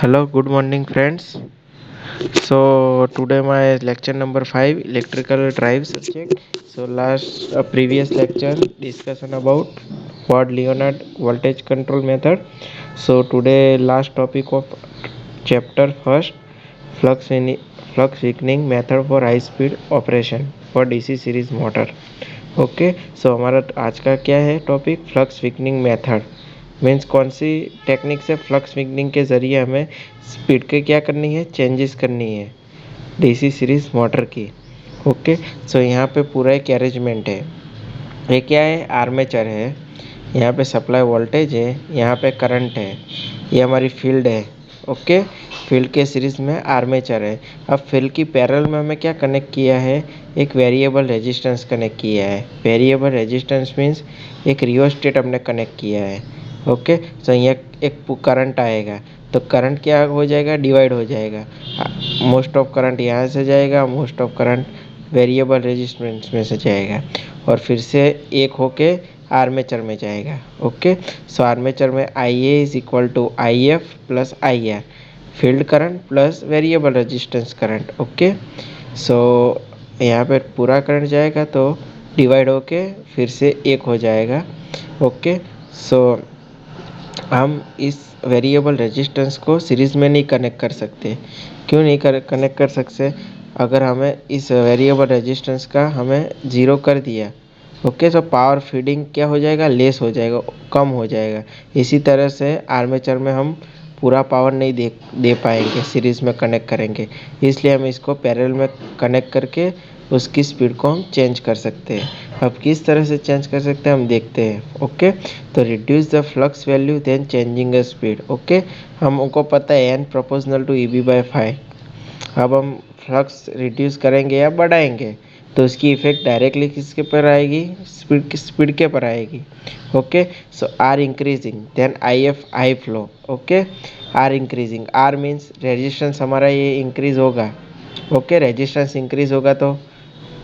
Hello, good morning, friends. So today my lecture number 5, electrical drive subject. So last previous lecture discussion about Ford Leonard voltage control method. So today last topic of chapter first, flux flux weakening method for high speed operation for DC series motor. Okay so हमारा आज का क्या है topic, flux weakening method. Means कौन सी technique से flux weakening के ज़रिए हमें स्पीड के क्या करनी है, चेंजेस करनी है डीसी सीरीज मोटर की। ओके सो यहाँ पे पूरा एक अरेंजमेंट है। ये क्या है, आर्मेचर है, यहाँ पे सप्लाई वोल्टेज है, यहाँ पे करंट है, ये हमारी फील्ड है। ओके फील्ड के सीरीज में आर्मेचर है। अब फील्ड की पैरेलल में हमें क्या कनेक्ट किया है, एक वेरिएबल रेजिस्टेंस कनेक्ट किया है। वेरिएबल रेजिस्टेंस मीन्स एक रियोस्टेट हमने कनेक्ट किया है। ओके तो यहाँ एक करंट आएगा, तो करंट क्या हो जाएगा, डिवाइड हो जाएगा। मोस्ट ऑफ करंट यहाँ से जाएगा, most of current variable resistance में से जाएगा और फिर से एक होके आर्मेचर में जाएगा। ओके सो आर्मेचर में I A is equal to I F plus I R, field current plus variable resistance current. Okay so यहाँ पे पूरा करंट जाएगा तो डिवाइड होके फिर से एक हो जाएगा। ओके सो हम इस वेरिएबल रेजिस्टेंस को सीरीज़ में नहीं कनेक्ट कर सकते। क्यों नहीं कनेक्ट कर सकते, अगर हमें इस वेरिएबल रेजिस्टेंस का हमें ज़ीरो कर दिया, ओके तो पावर फीडिंग क्या हो जाएगा, लेस हो जाएगा, कम हो जाएगा। इसी तरह से आर्मेचर में हम पूरा पावर नहीं दे पाएंगे, सीरीज़ में कनेक्ट करेंगे, इसलिए हम इसको पैरेलल में कनेक्ट करके उसकी स्पीड को हम चेंज कर सकते हैं। अब किस तरह से चेंज कर सकते हैं हम देखते हैं। ओके तो reduce the flux value than changing the speed. Okay हमको पता है n proportional to E B by 5। अब हम फ्लक्स रिड्यूस करेंगे या बढ़ाएंगे तो उसकी इफेक्ट डायरेक्टली किसके पर आएगी, स्पीड के पर आएगी। Okay so R increasing then I F I flow. Okay R increasing, R means resistance हमारा ये इंक्रीज होगा। ओके रेजिस्टेंस इंक्रीज होगा तो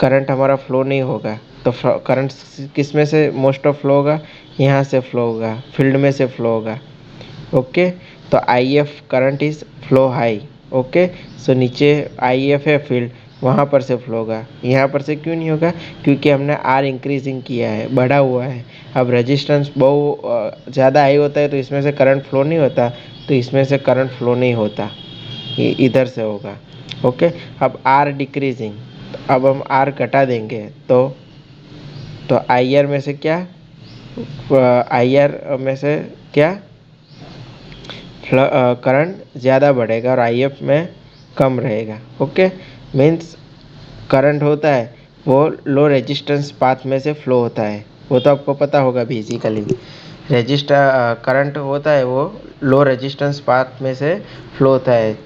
करंट हमारा फ्लो नहीं होगा, तो करंट किस में से मोस्ट ऑफ फ्लो होगा, यहाँ से फ्लो होगा, फील्ड में से फ्लो होगा। ओके तो I F current is flow high. Okay so नीचे आई एफ है फील्ड, वहाँ पर से फ्लो होगा, यहाँ पर से क्यों नहीं होगा, क्योंकि हमने आर इंक्रीजिंग किया है, बढ़ा हुआ है। अब रेजिस्टेंस बहुत ज़्यादा हाई होता है तो इसमें से करंट फ्लो नहीं होता, तो इसमें से करंट फ्लो नहीं होता, इधर से होगा। ओके अब आर डिक्रीजिंग, अब हम आर घटा देंगे तो आई आर में से क्या, आई आर में से क्या करंट ज़्यादा बढ़ेगा और आई एफ में कम रहेगा। ओके मीन्स करंट होता है वो लो रेजिस्टेंस पाथ में से फ्लो होता है, वो तो आपको पता होगा बेसिकली। करंट होता है वो लो रेजिस्टेंस पाथ में से फ्लो होता है,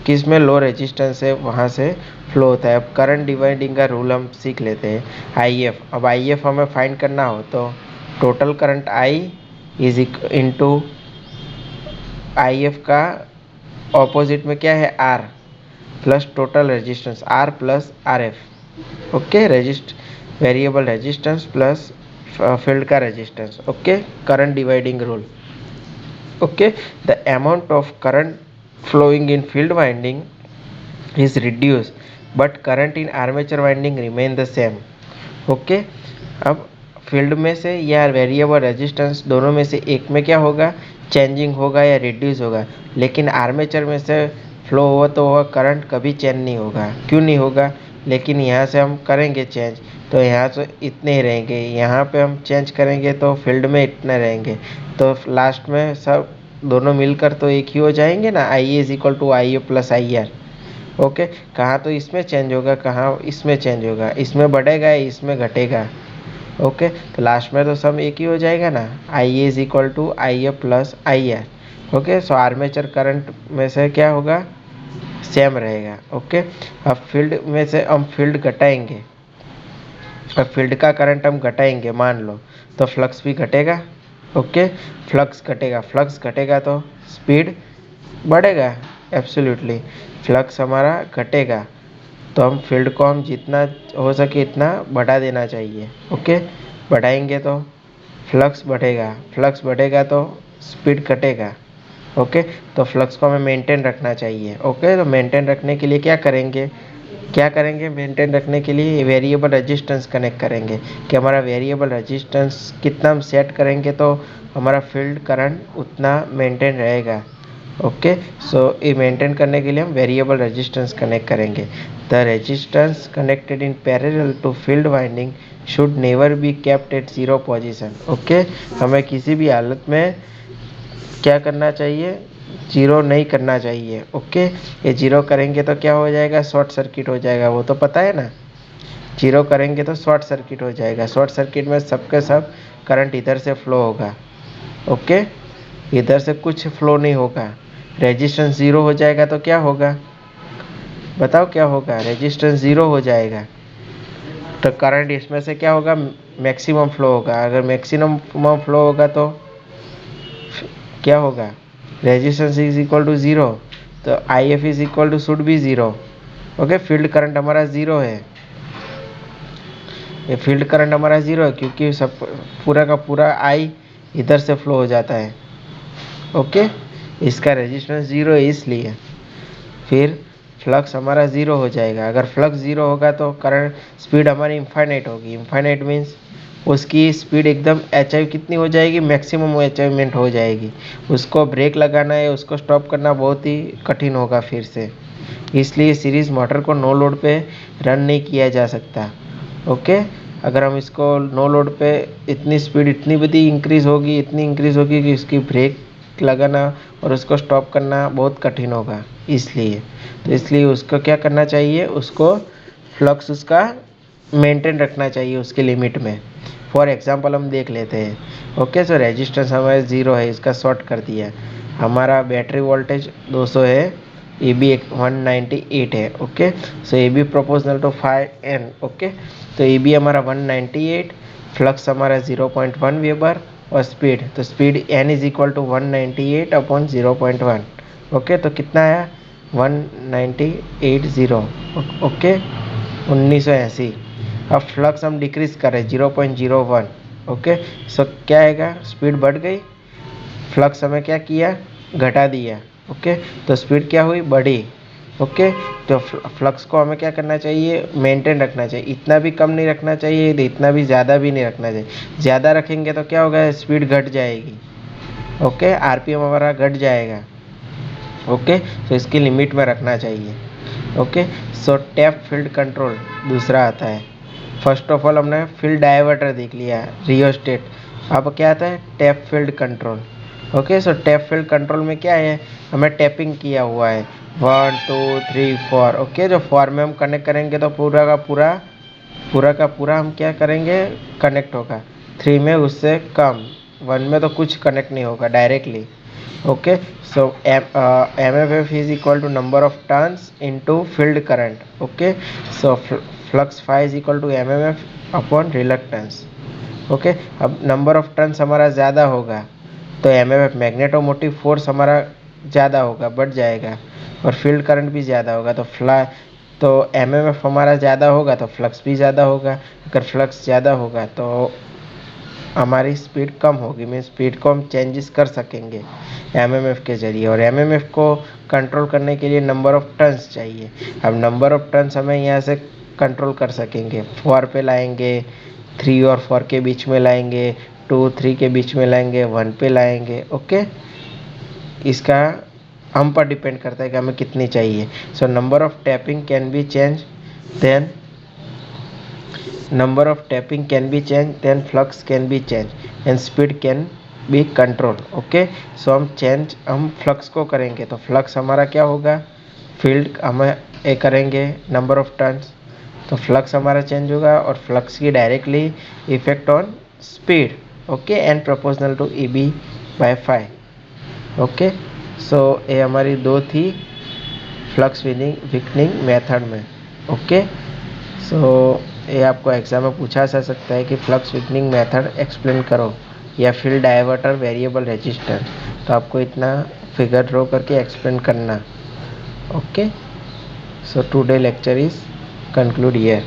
किस में लो रेजिस्टेंस है वहाँ से फ्लो होता है। अब करंट डिवाइडिंग का रूल हम सीख लेते हैं, आई एफ। अब आई एफ हमें फाइंड करना हो तो total current I is into I F का ऑपोजिट में क्या है, R plus total resistance, R plus R F. Okay variable resistance plus field का resistance. Okay current dividing rule. Okay the amount of current flowing in field winding is reduced but current in armature winding remain the same. Okay अब field में से या variable resistance दोनों में से एक में क्या होगा, चेंजिंग होगा या रिड्यूस होगा, लेकिन आर्मेचर में से फ्लो हुआ तो वह करंट कभी चेंज नहीं होगा। क्यों नहीं होगा, लेकिन यहाँ से हम करेंगे चेंज तो यहाँ से इतने ही रहेंगे, यहाँ पे हम चेंज करेंगे तो फील्ड में इतने रहेंगे, तो लास्ट में सब दोनों मिलकर तो एक ही हो जाएंगे ना, I A is equal to I A plus I R. Okay कहाँ तो इसमें चेंज होगा, कहाँ इसमें चेंज होगा, इसमें बढ़ेगा या इसमें घटेगा। ओके तो लास्ट में तो सब एक ही हो जाएगा ना, I A is equal to I A plus I R. Okay so armature current में से क्या होगा, सेम रहेगा। ओके अब फील्ड में से हम फील्ड घटाएंगे, अब फील्ड का करंट हम घटाएंगे मान लो, तो फ्लक्स भी घटेगा। ओके फ्लक्स घटेगा तो स्पीड बढ़ेगा। एब्सोल्युटली फ्लक्स हमारा घटेगा तो हम फील्ड को हम जितना हो सके इतना बढ़ा देना चाहिए। ओके बढ़ाएंगे तो फ्लक्स बढ़ेगा तो स्पीड घटेगा। ओके, तो फ्लक्स को हमें मेंटेन रखना चाहिए। ओके, तो मेंटेन रखने के लिए क्या करेंगे मेंटेन रखने के लिए वेरिएबल रेजिस्टेंस कनेक्ट करेंगे कि हमारा वेरिएबल रेजिस्टेंस कितना हम सेट करेंगे तो हमारा फील्ड करंट उतना मेंटेन रहेगा। ओके, सो ये मेंटेन करने के लिए हम वेरिएबल रेजिस्टेंस कनेक्ट करेंगे। The resistance connected in parallel to field winding should never be kept at zero position. Okay, हमें किसी भी हालत में क्या करना चाहिए, जीरो नहीं करना चाहिए। ओके, ये जीरो करेंगे तो क्या हो जाएगा, शॉर्ट सर्किट हो जाएगा, वो तो पता है ना। जीरो करेंगे तो शॉर्ट सर्किट हो जाएगा। शॉर्ट सर्किट में सबके सब करंट इधर से फ्लो होगा। ओके, इधर से कुछ फ्लो नहीं होगा। रेजिस्टेंस ज़ीरो हो जाएगा तो क्या होगा, बताओ क्या होगा, रेजिस्टेंस ज़ीरो हो जाएगा तो करंट इसमें से क्या होगा, मैक्सिमम फ्लो होगा। अगर मैक्सिमम फ्लो होगा तो क्या होगा, resistance is equal to zero, तो I F is equal to should be zero. Okay, field current हमारा ज़ीरो है, ये फील्ड करंट हमारा ज़ीरो है क्योंकि सब पूरा का पूरा आई इधर से फ्लो हो जाता है। ओके, इसका रेजिस्टेंस ज़ीरो है इसलिए फिर फ्लक्स हमारा ज़ीरो हो जाएगा। अगर फ्लक्स ज़ीरो होगा तो करंट स्पीड हमारी इनफाइनाइट होगी। इनफाइनाइट मीन्स उसकी स्पीड एकदम अचीव कितनी हो जाएगी, मैक्सिमम अचीवमेंट हो जाएगी। उसको ब्रेक लगाना है, उसको स्टॉप करना बहुत ही कठिन होगा फिर से। इसलिए सीरीज़ मोटर को नो लोड पे रन नहीं किया जा सकता। ओके, अगर हम इसको नो लोड पे इतनी स्पीड इतनी बड़ी इंक्रीज़ होगी, इतनी इंक्रीज़ होगी कि इसकी ब्रेक लगाना और उसको स्टॉप करना बहुत कठिन होगा। इसलिए उसको क्या करना चाहिए, उसको फ्लक्स उसका मेंटेन रखना चाहिए उसके लिमिट में। फॉर एग्जांपल हम देख लेते हैं। ओके, सो रेजिस्टेंस हमारे ज़ीरो है, इसका शॉर्ट कर दिया। हमारा बैटरी वोल्टेज 200 है, ए बी 198 है। Okay, so A B proportional to 5N। Okay, तो ए बी हमारा 198, फ्लक्स हमारा 0.1 वेबर और स्पीड, तो speed n is equal to 198 upon 0.1। Okay, तो कितना आया 1980। ओके, 1980। अब फ्लक्स हम डिक्रीज कर रहे हैं 0.01। ओके, सो क्या आएगा, स्पीड बढ़ गई, फ्लक्स हमें क्या किया, घटा दिया। ओके, तो स्पीड क्या हुई, बढ़ी। ओके, तो फ्लक्स को हमें क्या करना चाहिए, मेंटेन रखना चाहिए। इतना भी कम नहीं रखना चाहिए, इतना भी ज़्यादा भी नहीं रखना चाहिए। ज़्यादा रखेंगे तो क्या होगा, स्पीड घट जाएगी। ओके, आरपीएम हमारा घट जाएगा। ओके, तो इसकी लिमिट में रखना चाहिए। ओके, सो टैप फील्ड कंट्रोल दूसरा आता है। फर्स्ट ऑफ ऑल हमने फील्ड डाइवर्टर देख लिया, रियोस्टेट। अब क्या आता है, टैप फील्ड कंट्रोल। ओके, सो टैप फील्ड कंट्रोल में क्या है, हमें टैपिंग किया हुआ है 1 2 3 4। ओके, जो 4 में हम कनेक्ट करेंगे तो पूरा का पूरा हम क्या करेंगे, कनेक्ट होगा। 3 में उससे कम, 1 में तो कुछ कनेक्ट नहीं होगा directly. Okay, so MFF is equal to number of turns into field current. Okay, so flux phi is equal to MMF upon reluctance. Okay, अब नंबर ऑफ टर्न्स हमारा ज़्यादा होगा तो MMF मैग्नेटोमोटिव फोर्स हमारा ज़्यादा होगा, बढ़ जाएगा, और फील्ड करंट भी ज़्यादा होगा तो MMF हमारा ज़्यादा होगा तो फ्लक्स भी ज़्यादा होगा। अगर फ्लक्स ज़्यादा होगा तो हमारी स्पीड कम होगी, मीन स्पीड को हम चेंजेस कर सकेंगे एमएमएफ के ज़रिए। और एमएमएफ को कंट्रोल करने के लिए नंबर ऑफ़ टर्न्स चाहिए। अब नंबर ऑफ़ टर्न्स हमें यहाँ से कंट्रोल कर सकेंगे, 4 पे लाएंगे, 3 और 4 के बीच में लाएंगे, 2 3 के बीच में लाएंगे, 1 पे लाएंगे। ओके, इसका हम पर डिपेंड करता है कि हमें कितनी चाहिए। So number of tapping can be change, then number of tapping can be changed, then flux can be changed and speed can be controlled. Okay, so हम फ्लक्स को करेंगे तो फ्लक्स हमारा क्या होगा, फील्ड हमें ए करेंगे नंबर ऑफ टर्न्स तो फ्लक्स हमारा चेंज होगा और फ्लक्स की directly effect on speed. Okay, and proportional to E B by 5। Okay, so ये हमारी दो थी फ्लक्स विकनिंग मेथड में। ओके, सो ये आपको एग्जाम में पूछा जा सकता है कि फ्लक्स विकनिंग मेथड एक्सप्लेन करो या फील्ड डाइवर्टर वेरिएबल रेजिस्टर, तो आपको इतना फिगर ड्रॉ करके एक्सप्लेन करना। Okay, so today lecture is conclude here.